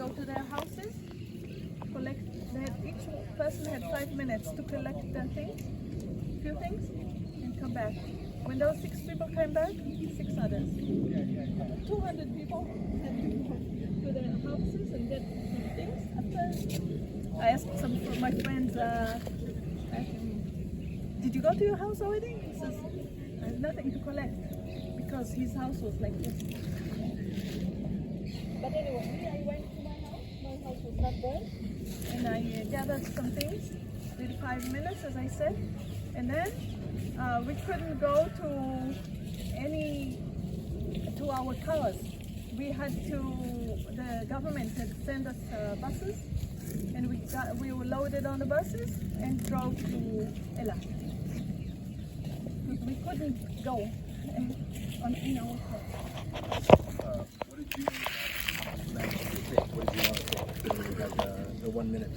to their houses, collect. Each person had 5 minutes to collect their things, few things, and come back. When those 6 people came back, 6 others. 200 people had to go to their houses and get some things. After I asked some of my friends, did you go to your house already? He says, I have nothing to collect because his house was like this. But anyway, I went to my house. My house was not burned. And I gathered some things with 5 minutes, as I said. And then we couldn't go to our cars. We had to, the government had sent us buses, and we were loaded on the buses and drove to Eilat. We couldn't go in our cars. What did you think? What did you want to say? We got the 1 minute.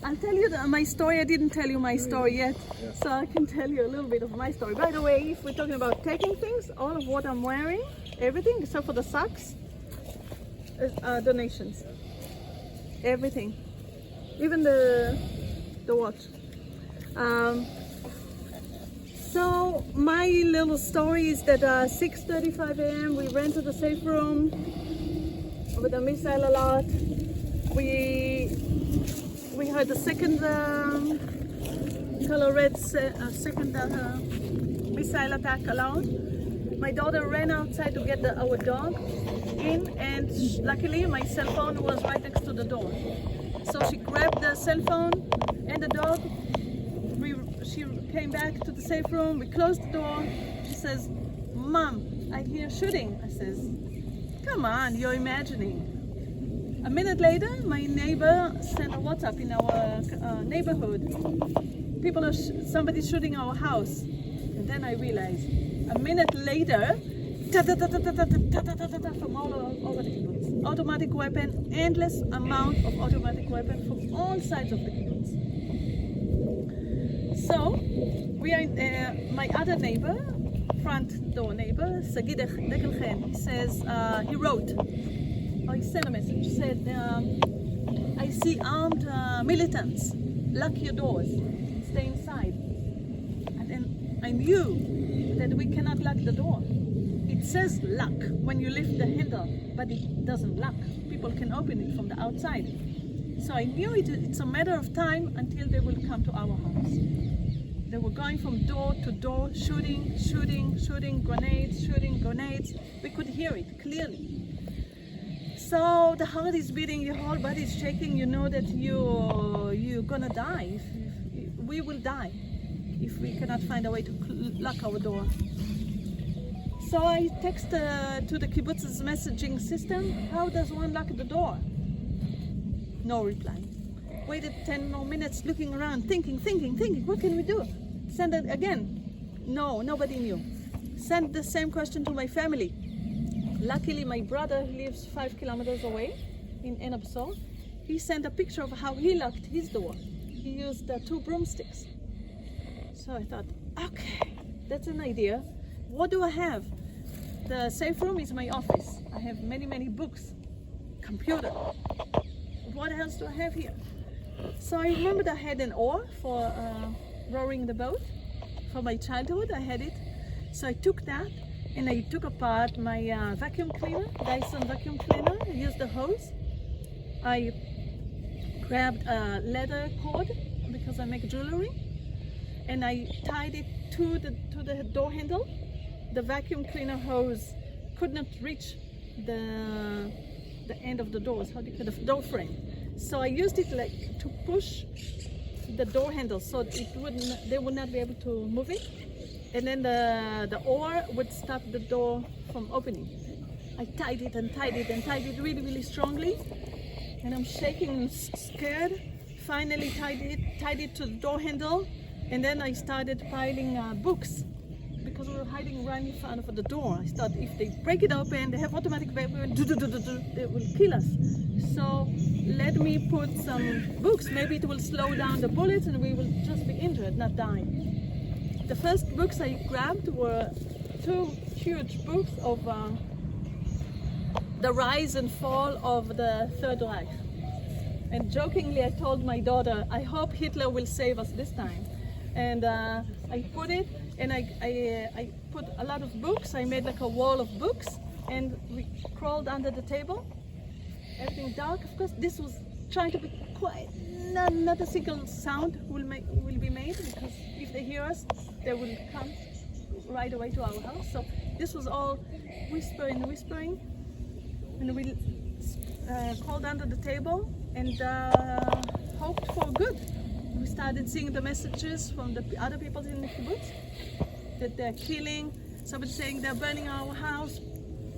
I'll tell you my story. I didn't tell you my story yet, so I can tell you a little bit of my story. By the way, if we're talking about taking things, all of what I'm wearing, everything except for the socks, is donations. Everything, even the watch. So my little story is that 6:35 a.m. we ran to the safe room with a missile alert. We heard the second color red second missile attack alarm. My daughter ran outside to get our dog in, and luckily my cell phone was right next to the door. So she grabbed the cell phone and the dog. She came back to the safe room. We closed the door. She says, "Mom, I hear shooting." I says, "Come on, you're imagining." A minute later, my neighbor sent a WhatsApp in our neighborhood. Somebody's shooting our house. And then I realized, a minute later, from all over the kibbutz. Automatic weapon, endless amount of automatic weapon from all sides of the kibbutz. So, we are my other neighbor, front door neighbor, Sagid Dekelchen, he says, he wrote, or he sent a message, said, I see armed militants, lock your doors, stay inside. And then I knew that we cannot lock the door. It says lock when you lift the handle, but it doesn't lock. People can open it from the outside. So I knew it's a matter of time until they will come to our house. They were going from door to door, shooting grenades. We could hear it clearly. So the heart is beating, your whole body is shaking. You know that you're gonna die. We will die if we cannot find a way to lock our door. So I text to the kibbutz's messaging system, how does one lock the door? No reply. Waited 10 more minutes looking around, thinking, what can we do? Send it again. No, nobody knew. Send the same question to my family. Luckily, my brother lives 5 kilometers away in Enabsor. He sent a picture of how he locked his door. He used 2 broomsticks. So I thought, okay, that's an idea. What do I have? The safe room is my office. I have many books, computer. What else do I have here? So I remembered I had an oar for rowing the boat. For my childhood, I had it. So I took that and I took apart my vacuum cleaner, Dyson vacuum cleaner. I used the hose. I grabbed a leather cord because I make jewelry, and I tied it to the door handle. The vacuum cleaner hose could not reach the end of the doors, the door frame. So I used it like to push the door handle so they would not be able to move it. And then the oar would stop the door from opening. I tied it really strongly. And I'm shaking and scared. Finally tied it to the door handle. And then I started piling books because we were hiding right in front of the door. I thought if they break it open, they have automatic weapon, they will kill us. So let me put some books. Maybe it will slow down the bullets and we will just be injured, not die. The first books I grabbed were 2 huge books of the rise and fall of the Third Reich. And jokingly, I told my daughter, I hope Hitler will save us this time. And I put it, and I put a lot of books. I made like a wall of books, and we crawled under the table. Everything dark, of course. This was trying to be quiet. Not a single sound will be made, because if they hear us, they will come right away to our house. So this was all whispering, and we crawled under the table and hoped for good. We started seeing the messages from the other people in the kibbutz that they're killing. Somebody saying they're burning our house.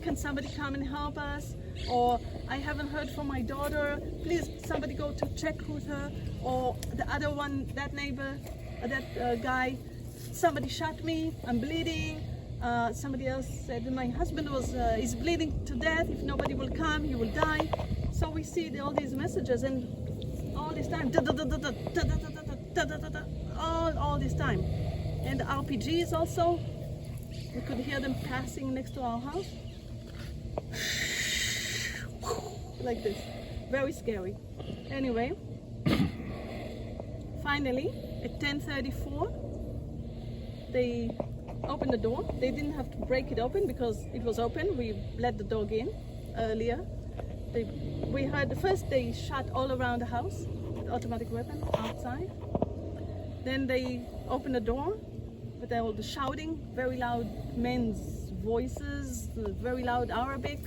Can somebody come and help us? Or I haven't heard from my daughter. Please, somebody go to check with her. Or the other one, that neighbor, that guy, somebody shot me. I'm bleeding. Somebody else said my husband is bleeding to death. If nobody will come, he will die. So we see all these messages, and all this time, all this time, and the RPGs also. We could hear them passing next to our house, like this, very scary. Anyway, finally at 10:34, they opened the door. They didn't have to break it open because it was open. We let the dog in earlier. We heard first they shot all around the house with automatic weapon outside. Then they opened the door with all the shouting, very loud men's voices, very loud Arabic.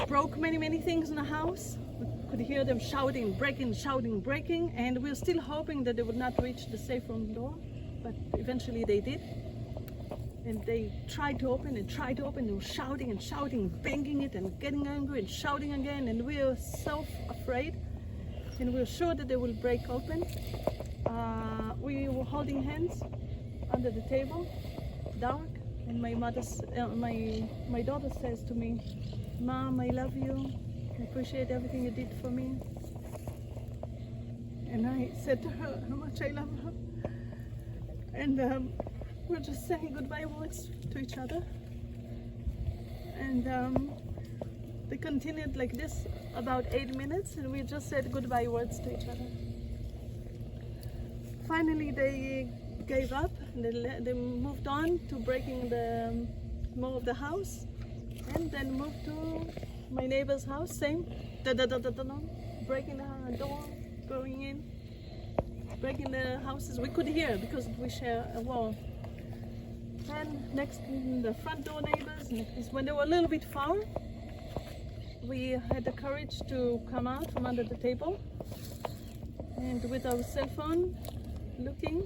Broke many things in the house. We could hear them shouting, breaking, and we were still hoping that they would not reach the safe room door, but eventually they did. And they tried to open, they were shouting, banging it and getting angry and shouting again, and we were so afraid, and we were sure that they will break open. We were holding hands under the table, dark, and my daughter says to me, "Mom, I love you, I appreciate everything you did for me." And I said to her how much I love her, and we're just saying goodbye words to each other, and they continued like this about 8 minutes, and we just said goodbye words to each other. Finally they gave up, and they moved on to breaking more of the house, and then moved to my neighbor's house, same, breaking the door, going in, breaking the houses. We could hear because we share a wall. And next, the front door neighbors, when they were a little bit far, we had the courage to come out from under the table, and with our cell phone looking,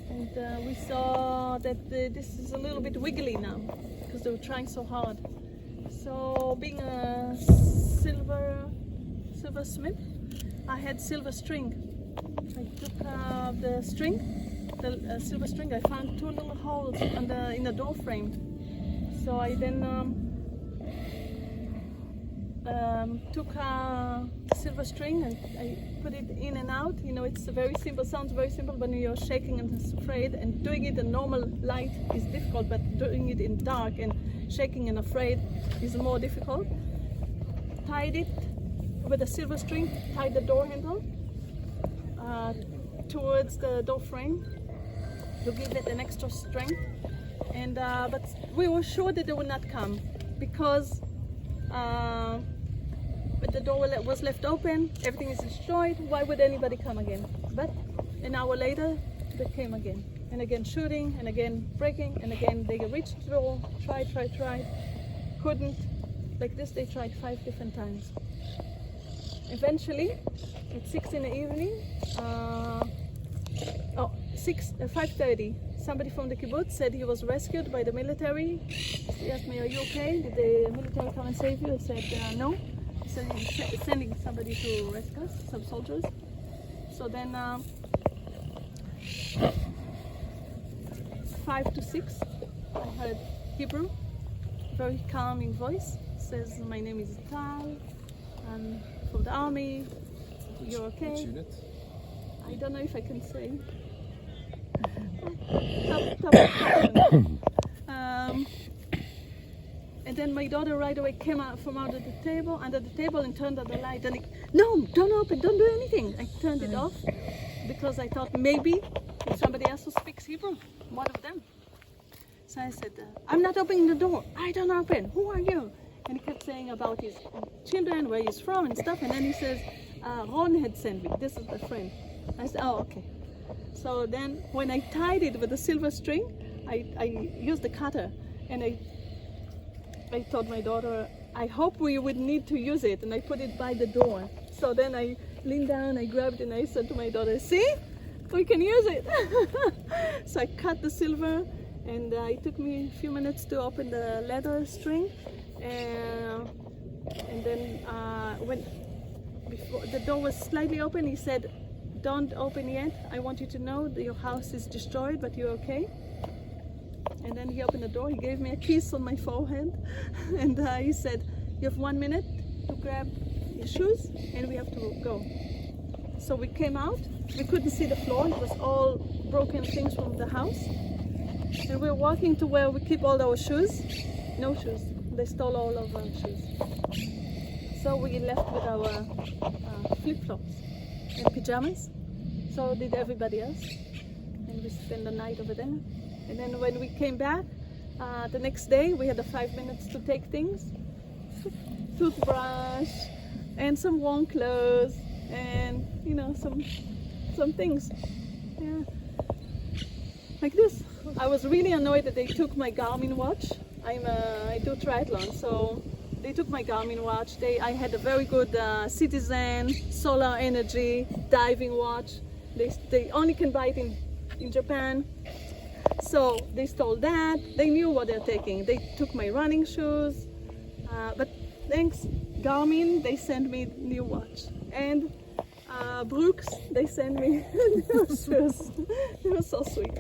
and we saw that this is a little bit wiggly now because they were trying so hard. So being a silversmith, I had silver string. I took the string, the silver string. I found 2 little holes in the door frame. So I then took a silver string and I put it in and out. You know, it's very simple, sounds very simple when you're shaking and afraid, and doing it in normal light is difficult, but doing it in dark and shaking and afraid is more difficult. Tied it with a silver string, tied the door handle towards the door frame to give it an extra strength. And but we were sure that they would not come because but the door was left open, everything is destroyed, why would anybody come again? But an hour later, they came again, and again shooting, and again breaking, and again they reached the door, tried, couldn't. Like this, they tried 5 different times. Eventually, at 6 in the evening, 5:30, somebody from the kibbutz said he was rescued by the military. He asked me, "Are you okay? Did the military come and save you?" I said, "No." So he's sending somebody to rescue us, some soldiers. So then 5 to 6, I heard Hebrew, very calming voice. Says, "My name is Tal, I'm from the army, you're okay?" Which unit? I don't know if I can say. And then my daughter right away came out from under the table and turned on the light. And no, don't open, don't do anything. I turned it off because I thought maybe somebody else who speaks Hebrew, one of them. So I said, I'm not opening the door. I don't open. Who are you? And he kept saying about his children, where he's from and stuff. And then he says, Ron had sent me. This is the friend. I said, oh, okay. So then when I tied it with a silver string, I used the cutter. And I told my daughter, I hope we would need to use it. And I put it by the door. So then I leaned down, I grabbed it, and I said to my daughter, see? We can use it. So I cut the silver, and it took me a few minutes to open the leather string. And then when before the door was slightly open, he said, don't open yet. I want you to know that your house is destroyed, but you're okay. And then he opened the door, he gave me a kiss on my forehead, and he said, you have 1 minute to grab your shoes, and we have to go. So we came out, we couldn't see the floor, it was all broken things from the house. And we were walking to where we keep all our shoes. No shoes, they stole all of our shoes. So we left with our flip-flops and pajamas. So did everybody else. And we spent the night over there. And then when we came back, the next day we had 5 minutes to take things. Toothbrush and some warm clothes and some things. Yeah. Like this. I was really annoyed that they took my Garmin watch. I do triathlon, so they took my Garmin watch. I had a very good Citizen solar energy diving watch. They only can buy it in Japan. So they stole that. They knew what they're taking. They took my running shoes. But thanks Garmin, they sent me new watch. And Brooks, they sent me new shoes. It was so sweet.